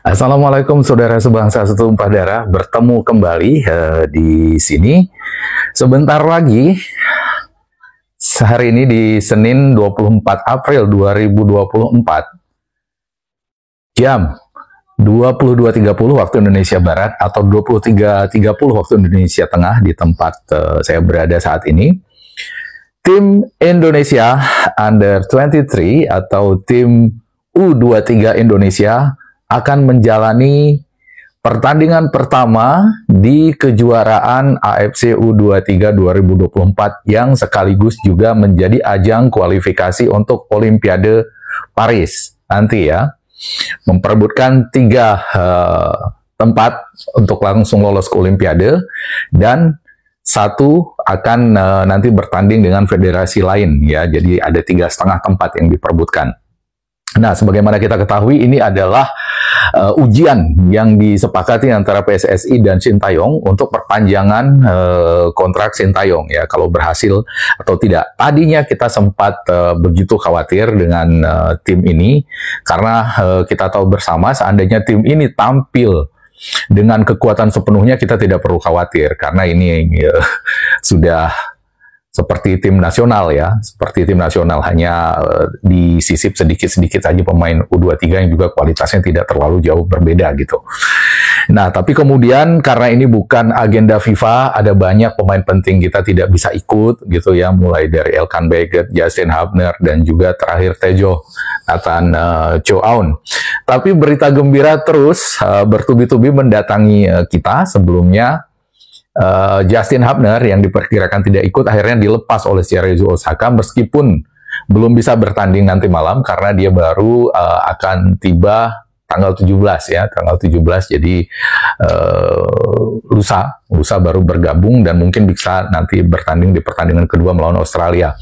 Assalamualaikum saudara sebangsa setumpah darah, bertemu kembali di sini. Sebentar lagi, hari ini di Senin 24 April 2024, jam 22.30 waktu Indonesia Barat atau 23.30 waktu Indonesia Tengah di tempat saya berada saat ini. Tim Indonesia Under 23 atau tim U23 Indonesia akan menjalani pertandingan pertama di kejuaraan AFC U23 2024 yang sekaligus juga menjadi ajang kualifikasi untuk Olimpiade Paris nanti ya. Memperebutkan 3 tempat untuk langsung lolos ke Olimpiade dan 1 akan nanti bertanding dengan federasi lain ya. Jadi ada 3,5 tempat yang diperebutkan. Nah, sebagaimana kita ketahui ini adalah ujian yang disepakati antara PSSI dan Sintayong untuk perpanjangan kontrak Sintayong ya, kalau berhasil atau tidak. Tadinya kita sempat begitu khawatir dengan tim ini karena kita tahu bersama seandainya tim ini tampil dengan kekuatan sepenuhnya kita tidak perlu khawatir karena ini sudah seperti tim nasional ya, seperti tim nasional, hanya disisip sedikit-sedikit saja pemain U23 yang juga kualitasnya tidak terlalu jauh berbeda gitu. Nah, tapi kemudian karena ini bukan agenda FIFA, ada banyak pemain penting kita tidak bisa ikut gitu ya, mulai dari Elkan Baggett, Justin Hubner, dan juga terakhir Tejo Nathan Chow Aun. Tapi berita gembira terus bertubi-tubi mendatangi kita. Sebelumnya Justin Hubner yang diperkirakan tidak ikut akhirnya dilepas oleh Cerezo Osaka meskipun belum bisa bertanding nanti malam karena dia baru akan tiba tanggal 17 ya, tanggal 17, jadi lusa baru bergabung dan mungkin bisa nanti bertanding di pertandingan kedua melawan Australia.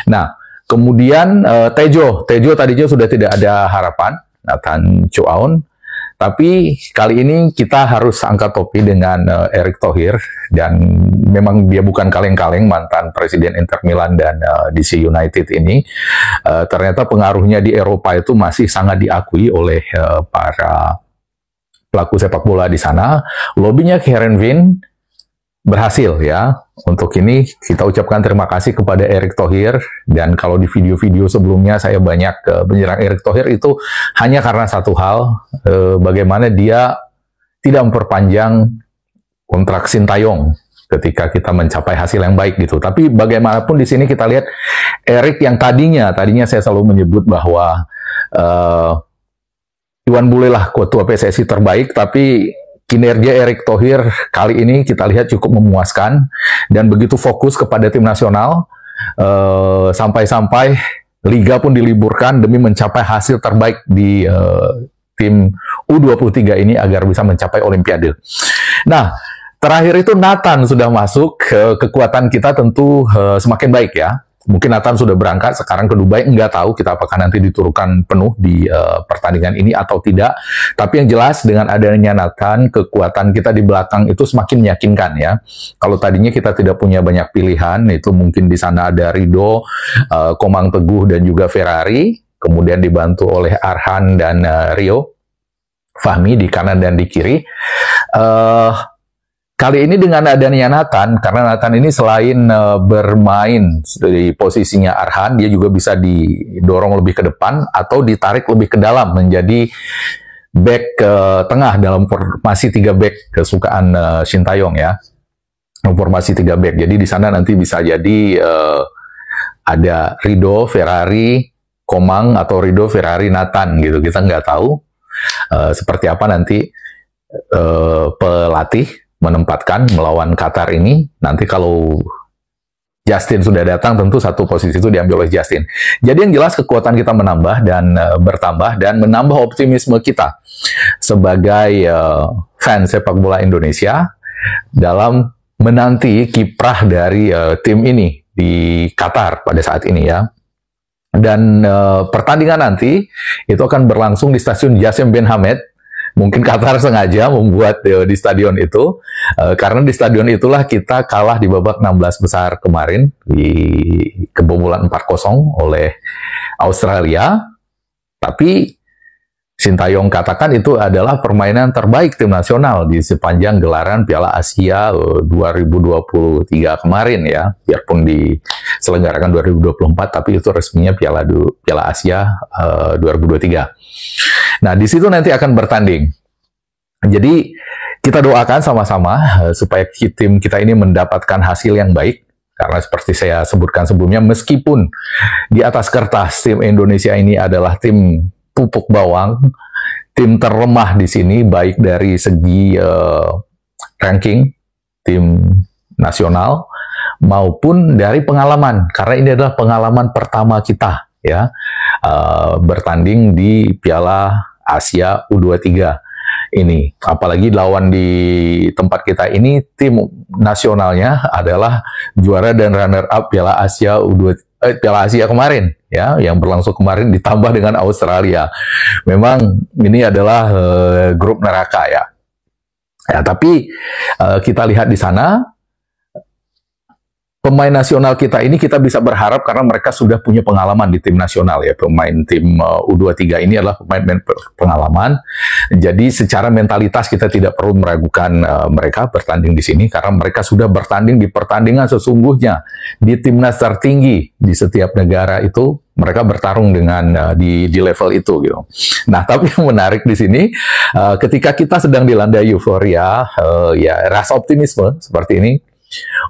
Nah, kemudian Tejo tadinya sudah tidak ada harapan, Nathan Chow Aun. Tapi kali ini kita harus angkat topi dengan Erick Thohir, dan memang dia bukan kaleng-kaleng, mantan presiden Inter Milan dan DC United ini. Ternyata pengaruhnya di Eropa itu masih sangat diakui oleh para pelaku sepak bola di sana. Lobbynya Heerenveen berhasil ya. Untuk ini kita ucapkan terima kasih kepada Erick Thohir, dan kalau di video-video sebelumnya saya banyak menyerang Erick Thohir itu hanya karena satu hal, bagaimana dia tidak memperpanjang kontrak Sintayong ketika kita mencapai hasil yang baik gitu. Tapi bagaimanapun di sini kita lihat Erick yang tadinya saya selalu menyebut bahwa Iwan Bule lah ketua PSSI terbaik, tapi kinerja Erick Thohir kali ini kita lihat cukup memuaskan dan begitu fokus kepada tim nasional, sampai-sampai liga pun diliburkan demi mencapai hasil terbaik di tim U23 ini agar bisa mencapai Olimpiade. Nah, terakhir itu Nathan sudah masuk, kekuatan kita tentu semakin baik ya. Mungkin Nathan sudah berangkat sekarang ke Dubai, nggak tahu kita apakah nanti diturunkan penuh di pertandingan ini atau tidak. Tapi yang jelas dengan adanya Nathan, kekuatan kita di belakang itu semakin meyakinkan ya. Kalau tadinya kita tidak punya banyak pilihan, itu mungkin di sana ada Rido, Komang Teguh, dan juga Ferrari. Kemudian dibantu oleh Arhan dan Rio Fahmi di kanan dan di kiri. Kali ini dengan adanya Nathan, karena Nathan ini selain bermain di posisinya Arhan, dia juga bisa didorong lebih ke depan atau ditarik lebih ke dalam menjadi back tengah dalam formasi 3 back kesukaan Sintayong ya. Formasi 3 back. Jadi di sana nanti bisa jadi ada Rido, Ferrari, Komang, atau Rido, Ferrari, Nathan gitu. Kita nggak tahu seperti apa nanti pelatih menempatkan melawan Qatar ini. Nanti kalau Justin sudah datang, tentu satu posisi itu diambil oleh Justin. Jadi yang jelas kekuatan kita menambah dan bertambah, dan menambah optimisme kita sebagai fans sepak bola Indonesia dalam menanti kiprah dari tim ini di Qatar pada saat ini ya. Dan pertandingan nanti itu akan berlangsung di stasiun Jassim Ben Hamed. Mungkin Qatar sengaja membuat di stadion itu, karena di stadion itulah kita kalah di babak 16 besar kemarin, di kebobolan 4-0 oleh Australia. Tapi Sintayong katakan itu adalah permainan terbaik tim nasional di sepanjang gelaran Piala Asia 2023 kemarin ya. Biarpun diselenggarakan 2024, tapi itu resminya Piala Asia 2023. Nah, di situ nanti akan bertanding. Jadi, kita doakan sama-sama supaya tim kita ini mendapatkan hasil yang baik. Karena seperti saya sebutkan sebelumnya, meskipun di atas kertas tim Indonesia ini adalah tim pupuk bawang, tim terlemah di sini baik dari segi ranking tim nasional maupun dari pengalaman, karena ini adalah pengalaman pertama kita ya bertanding di Piala Asia U23 ini, apalagi lawan di tempat kita ini tim nasionalnya adalah juara dan runner up Piala Asia Piala Asia kemarin ya, yang berlangsung kemarin ditambah dengan Australia. Memang ini adalah grup neraka ya. Ya, tapi kita lihat di sana pemain nasional kita ini kita bisa berharap karena mereka sudah punya pengalaman di tim nasional ya. Pemain tim U23 ini adalah pemain pengalaman. Jadi secara mentalitas kita tidak perlu meragukan mereka bertanding di sini karena mereka sudah bertanding di pertandingan sesungguhnya di timnas tertinggi di setiap negara itu. Mereka bertarung dengan di level itu gitu. Nah, tapi yang menarik di sini ketika kita sedang dilanda euforia ya rasa optimisme seperti ini,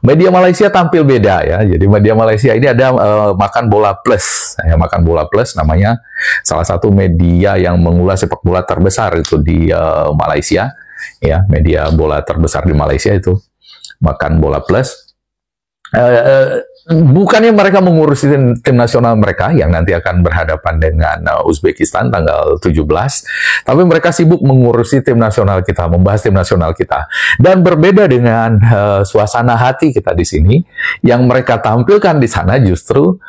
media Malaysia tampil beda ya. Jadi media Malaysia ini ada Makan Bola Plus. Ya, Makan Bola Plus namanya, salah satu media yang mengulas sepak bola terbesar itu di Malaysia. Ya, media bola terbesar di Malaysia itu Makan Bola Plus. Bukannya mereka mengurusi tim nasional mereka yang nanti akan berhadapan dengan Uzbekistan tanggal 17, tapi mereka sibuk mengurusi tim nasional kita, membahas tim nasional kita. Dan berbeda dengan suasana hati kita di sini, yang mereka tampilkan di sana justru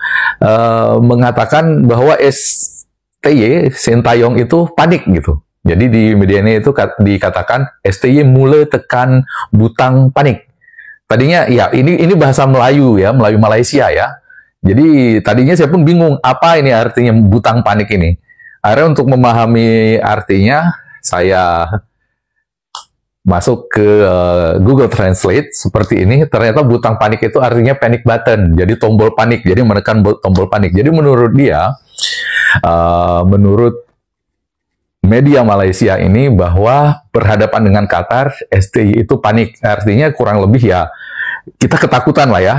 mengatakan bahwa STY Sintayong itu panik gitu. Jadi di medianya itu dikatakan STY mulai tekan butang panik. Tadinya ya ini bahasa Melayu ya, Melayu Malaysia ya. Jadi tadinya saya pun bingung apa ini artinya butang panik ini. Akhirnya untuk memahami artinya saya masuk ke Google Translate seperti ini. Ternyata butang panik itu artinya panic button. Jadi tombol panik. Jadi menekan tombol panik. Jadi menurut dia, menurut media Malaysia ini bahwa berhadapan dengan Qatar, STY itu panik. Artinya kurang lebih ya kita ketakutan lah ya,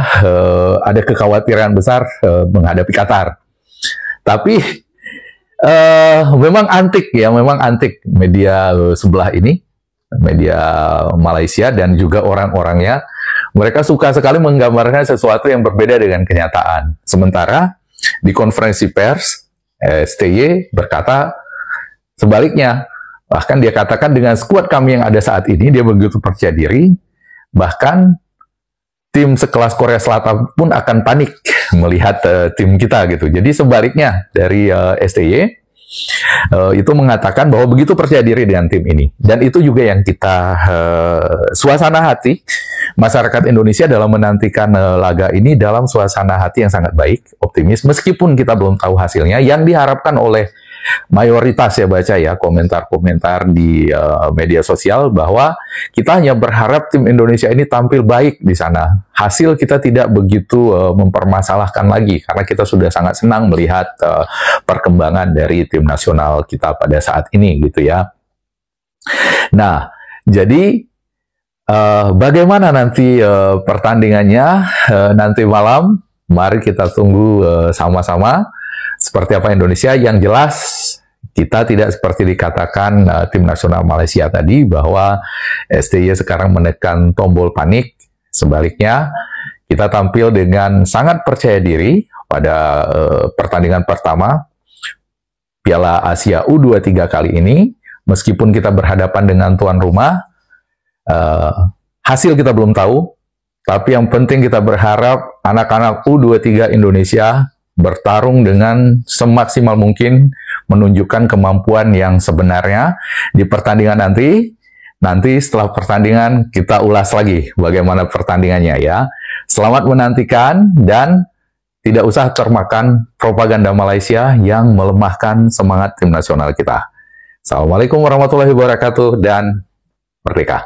ada kekhawatiran besar menghadapi Qatar. Tapi memang antik ya, memang antik media sebelah ini, media Malaysia dan juga orang-orangnya. Mereka suka sekali menggambarkan sesuatu yang berbeda dengan kenyataan. Sementara di konferensi pers, STY berkata sebaliknya. Bahkan dia katakan dengan skuad kami yang ada saat ini, dia begitu percaya diri, bahkan tim sekelas Korea Selatan pun akan panik melihat tim kita gitu. Jadi sebaliknya dari STY itu mengatakan bahwa begitu percaya diri dengan tim ini. Dan itu juga yang kita suasana hati masyarakat Indonesia dalam menantikan laga ini dalam suasana hati yang sangat baik, optimis. Meskipun kita belum tahu hasilnya, yang diharapkan oleh mayoritas ya baca ya komentar-komentar di media sosial bahwa kita hanya berharap tim Indonesia ini tampil baik di sana. Hasil kita tidak begitu mempermasalahkan lagi karena kita sudah sangat senang melihat perkembangan dari tim nasional kita pada saat ini gitu ya. Nah, jadi bagaimana nanti pertandingannya nanti malam? Mari kita tunggu sama-sama. Seperti apa Indonesia, yang jelas kita tidak seperti dikatakan tim nasional Malaysia tadi bahwa STY sekarang menekan tombol panik. Sebaliknya, kita tampil dengan sangat percaya diri pada pertandingan pertama Piala Asia U23 kali ini. Meskipun kita berhadapan dengan tuan rumah, hasil kita belum tahu, tapi yang penting kita berharap anak-anak U23 Indonesia bertarung dengan semaksimal mungkin, menunjukkan kemampuan yang sebenarnya di pertandingan nanti. Nanti setelah pertandingan kita ulas lagi bagaimana pertandingannya ya. Selamat menantikan dan tidak usah termakan propaganda Malaysia yang melemahkan semangat tim nasional kita. Assalamualaikum warahmatullahi wabarakatuh dan merdeka.